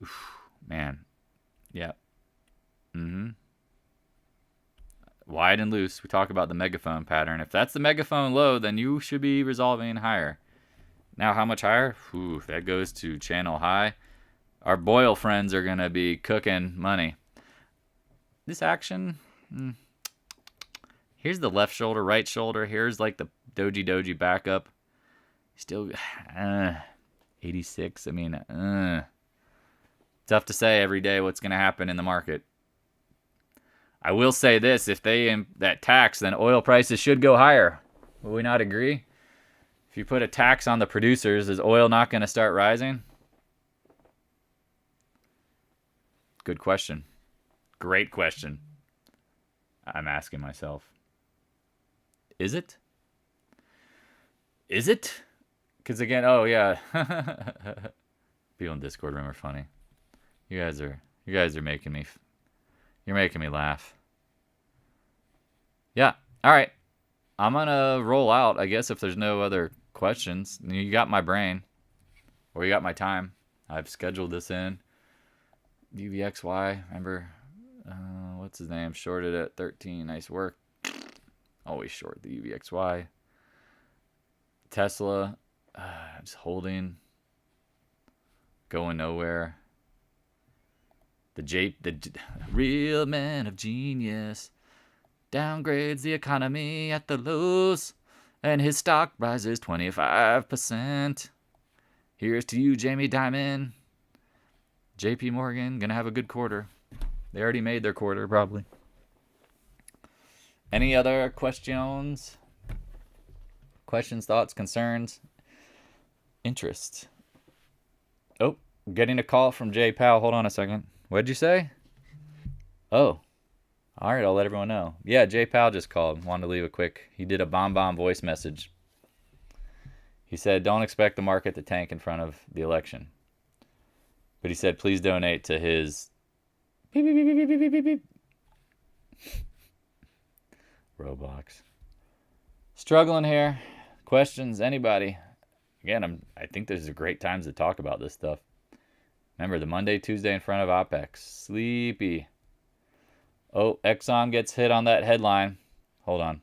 Oof, man. Yep. Wide and loose. We talk about the megaphone pattern. If that's the megaphone low, then you should be resolving higher. Now, how much higher? Ooh, that goes to channel high. Our Boyle friends are going to be cooking money. this action. Here's the left shoulder, right shoulder. Here's like the doji backup. Still 86. I mean, tough to say every day what's going to happen in the market. I will say this, if they that tax, then oil prices should go higher. Will we not agree? If you put a tax on the producers, is oil not going to start rising? Good question. Great question. I'm asking myself. Is it? Is it? Because again, oh yeah. People in Discord room are funny. You guys are making me, you're making me laugh. Yeah. All right. I'm going to roll out, I guess, if there's no other questions. You got my brain. Or you got my time. I've scheduled this in. UVXY, remember? What's his name? Shorted at 13. Nice work. Always short the UVXY. Tesla, just holding. Going nowhere. The real man of genius downgrades the economy at the lows, and his stock rises 25%. Here's to you, Jamie Dimon. JP Morgan, gonna have a good quarter. They already made their quarter, probably. Any other questions? Questions, thoughts, concerns, interest? Oh, getting a call from Jay Powell. Hold on a second. What'd you say? Oh, all right. I'll let everyone know. Yeah, Jay Powell just called. Wanted to leave a quick. He did a bomb voice message. He said, don't expect the market to tank in front of the election. But he said, please donate to his beep, beep, beep, beep, beep, beep, beep, beep. Roblox. Struggling here. Questions? Anybody? Again, I think there's a great times to talk about this stuff. Remember, the Monday, Tuesday in front of OPEX. Sleepy. Oh, Exxon gets hit on that headline. Hold on.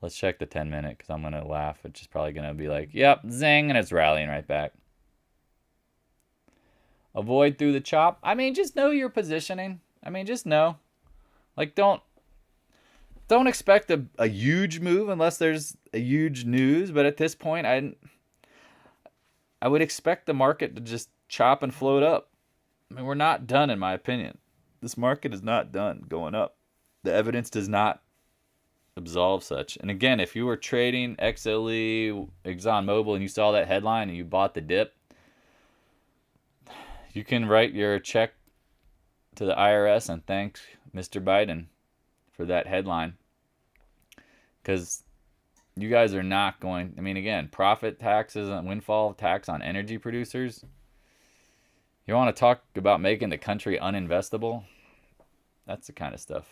Let's check the 10-minute because I'm going to laugh. It's just probably going to be like, yep, zing, and it's rallying right back. Avoid through the chop. I mean, just know your positioning. I mean, just know. Like, don't expect a huge move unless there's a huge news. But at this point, I would expect the market to just chop and float up. I mean, we're not done, in my opinion. This market is not done going up. The evidence does not absolve such. And again, if you were trading XLE, ExxonMobil, and you saw that headline and you bought the dip, you can write your check to the IRS and thank Mr. Biden for that headline. Because you guys are not going... I mean, again, profit taxes and windfall tax on energy producers. You want to talk about making the country uninvestable? That's the kind of stuff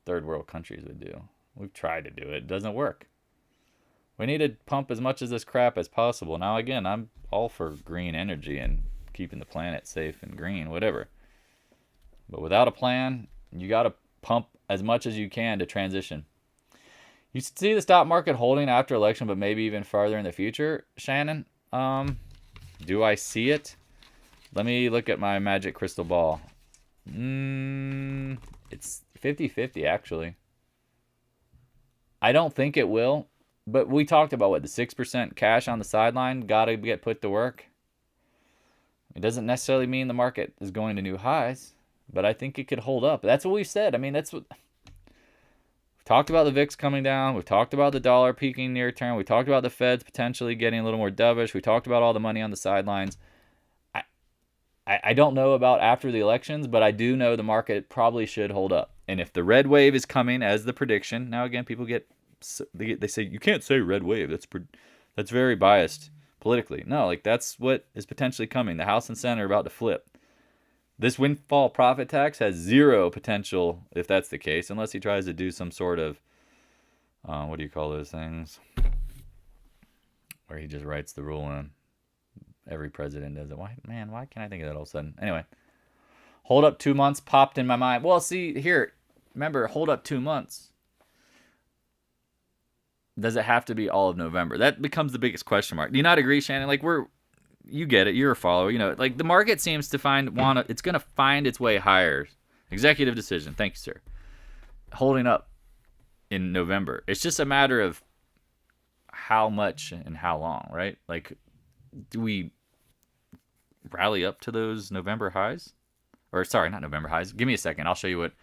third world countries would do. We've tried to do it. It doesn't work. We need to pump as much of this crap as possible. Now, again, I'm all for green energy and keeping the planet safe and green, whatever. But without a plan, you got to pump as much as you can to transition. You see the stock market holding after election, but maybe even farther in the future, Shannon? Do I see it? Let me look at my magic crystal ball. It's 50-50, actually. I don't think it will, but we talked about what, the 6% cash on the sideline got to get put to work. It doesn't necessarily mean the market is going to new highs, but I think it could hold up. That's what we've said. I mean, that's what... We've talked about the VIX coming down. We've talked about the dollar peaking near term. We talked about the Feds potentially getting a little more dovish. We talked about all the money on the sidelines. I don't know about after the elections, but I do know the market probably should hold up. And if the red wave is coming as the prediction, now again, people they say you can't say red wave. That's very biased politically. No, like that's what is potentially coming. The House and Senate are about to flip. This windfall profit tax has zero potential if that's the case, unless he tries to do some sort of what do you call those things, where he just writes the rule in. Every president does it. Why can't I think of that all of a sudden? Anyway, hold up 2 months popped in my mind. Well, see, here, remember, hold up 2 months. Does it have to be all of November? That becomes the biggest question mark. Do you not agree, Shannon? Like, you get it. You're a follower. You know, like the market seems to it's going to find its way higher Executive decision. Thank you, sir. Holding up in November. It's just a matter of how much and how long, right? Like, do we rally up to those November highs? Or, sorry, not November highs. Give me a second. I'll show you what.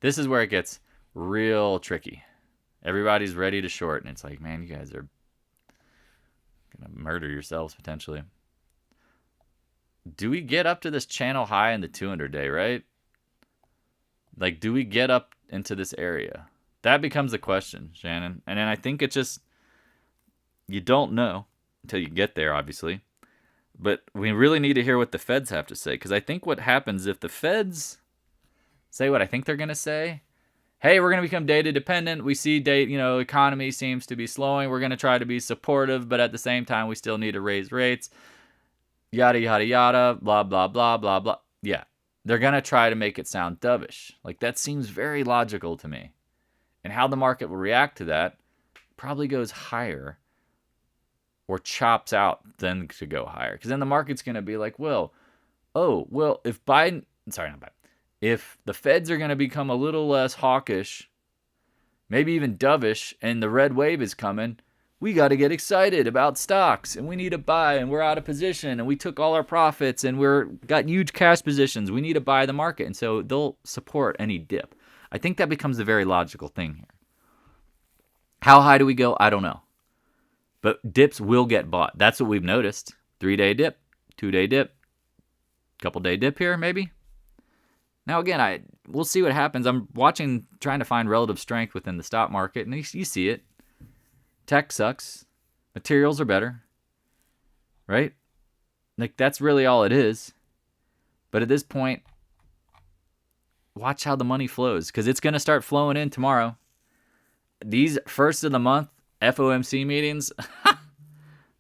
This is where it gets real tricky. Everybody's ready to short, and it's like, man, you guys are going to murder yourselves potentially. Do we get up to this channel high in the 200-day, right? Like, do we get up into this area? That becomes the question, Shannon. And then I think it's just, you don't know until you get there, obviously. But we really need to hear what the Feds have to say. Because I think what happens if the Feds say what I think they're going to say, hey, we're going to become data dependent. We see economy seems to be slowing. We're going to try to be supportive, but at the same time, we still need to raise rates. Yada, yada, yada, blah, blah, blah, blah, blah. Yeah, they're going to try to make it sound dovish. Like, that seems very logical to me. And how the market will react to that probably goes higher or chops out then to go higher. Because then the market's going to be like, if if the Feds are going to become a little less hawkish, maybe even dovish, and the red wave is coming, we got to get excited about stocks, and we need to buy, and we're out of position, and we took all our profits, and got huge cash positions. We need to buy the market, and so they'll support any dip. I think that becomes a very logical thing here. How high do we go? I don't know. But dips will get bought. That's what we've noticed. 3-day dip, 2-day dip, couple-day dip here, maybe. Now, again, we'll see what happens. I'm trying to find relative strength within the stock market, and you see it. Tech sucks. Materials are better, right? Like, that's really all it is. But at this point, watch how the money flows, because it's going to start flowing in tomorrow. These first of the month FOMC meetings,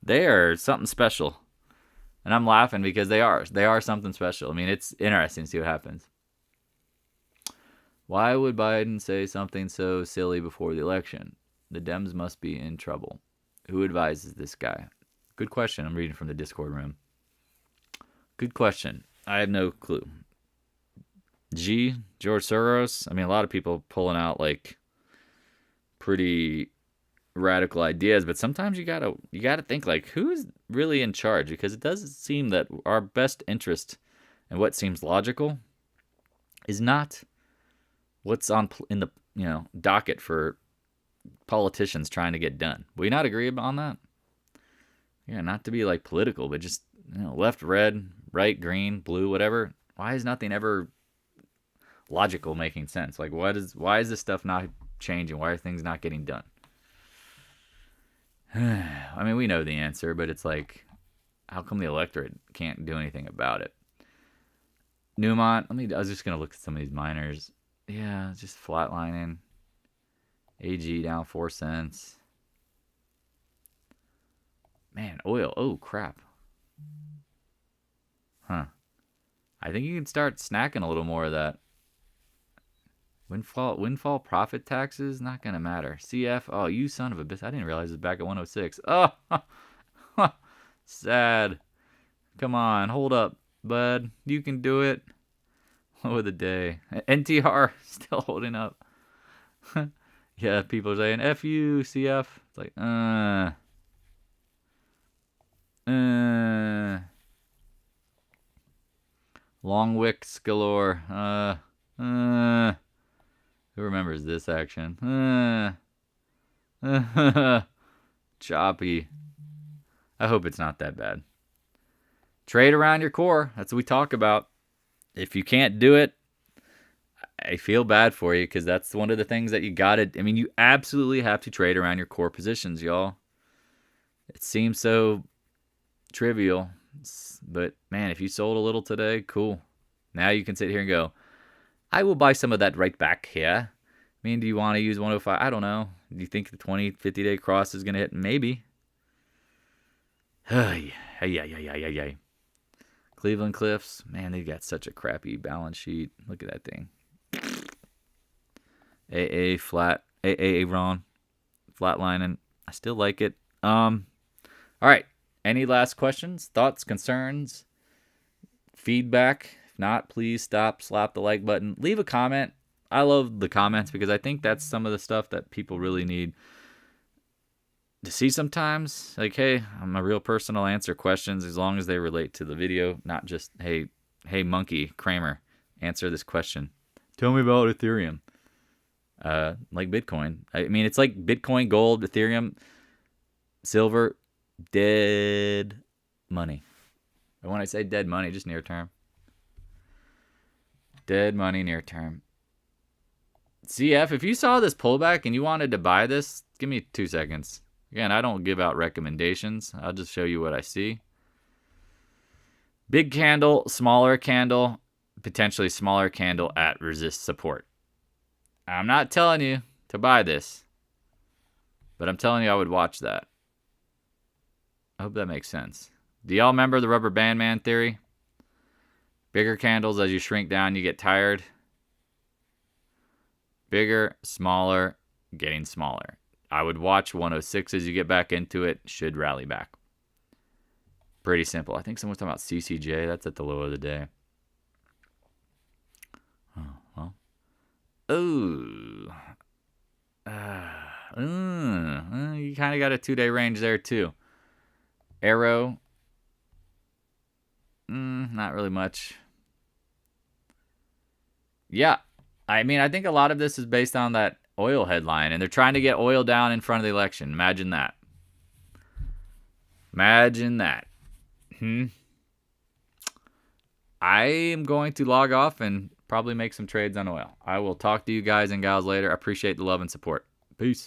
they are something special. And I'm laughing because they are something special. I mean, it's interesting to see what happens. Why would Biden say something so silly before the election? The Dems must be in trouble. Who advises this guy? Good question. I'm reading from the Discord room. Good question. I have no clue. George Soros. I mean, a lot of people pulling out like pretty radical ideas, but sometimes you gotta think like, who's really in charge? Because it does seem that our best interest and what seems logical is not what's in the docket for politicians trying to get done. Will you not agree on that? Yeah, not to be like political, but just left red, right green, blue, whatever. Why is nothing ever logical making sense? Like, why is this stuff not changing? Why are things not getting done? I mean, we know the answer, but it's like, how come the electorate can't do anything about it? Newmont, I was just going to look at some of these miners. Yeah, just flatlining. AG down 4 cents. Man, oil. Oh, crap. Huh. I think you can start snacking a little more of that. Windfall profit taxes, not going to matter. CF, oh, you son of a bitch. I didn't realize it was back at 106. Oh, sad. Come on, hold up, bud. You can do it. What a day. NTR, still holding up. Yeah, people are saying, F you, CF. It's like, Long wicks galore. Who remembers this action? Choppy. I hope it's not that bad. Trade around your core. That's what we talk about. If you can't do it, I feel bad for you, because that's one of the things that you you absolutely have to trade around your core positions, y'all. It seems so trivial, but man, if you sold a little today, cool. Now you can sit here and go, I will buy some of that right back here. I mean, do you want to use 105? I don't know. Do you think the 20, 50-day cross is going to hit? Maybe. Yeah. Cleveland Cliffs. Man, they've got such a crappy balance sheet. Look at that thing. AA Ron. Flatlining. I still like it. All right. Any last questions, thoughts, concerns, feedback? If not, please stop, slap the like button, leave a comment. I love the comments because I think that's some of the stuff that people really need to see sometimes. Like, hey, I'm a real person. I'll answer questions as long as they relate to the video, not just, hey, monkey, Kramer, answer this question. Tell me about Ethereum. Like Bitcoin. I mean, it's like Bitcoin, gold, Ethereum, silver, dead money. And when I say dead money, just near term. Dead money near term. CF, if you saw this pullback and you wanted to buy this, give me 2 seconds. Again, I don't give out recommendations. I'll just show you what I see. Big candle, smaller candle, potentially smaller candle at resist support. I'm not telling you to buy this, but I'm telling you I would watch that. I hope that makes sense. Do y'all remember the rubber band man theory? Bigger candles, as you shrink down, you get tired. Bigger, smaller, getting smaller. I would watch 106 as you get back into it. Should rally back. Pretty simple. I think someone's talking about CCJ. That's at the low of the day. Oh, well. Ooh. You kind of got a 2-day range there, too. Arrow. Not really much. Yeah. I mean, I think a lot of this is based on that oil headline, and they're trying to get oil down in front of the election. Imagine that. Imagine that. I am going to log off and probably make some trades on oil. I will talk to you guys and gals later. I appreciate the love and support. Peace.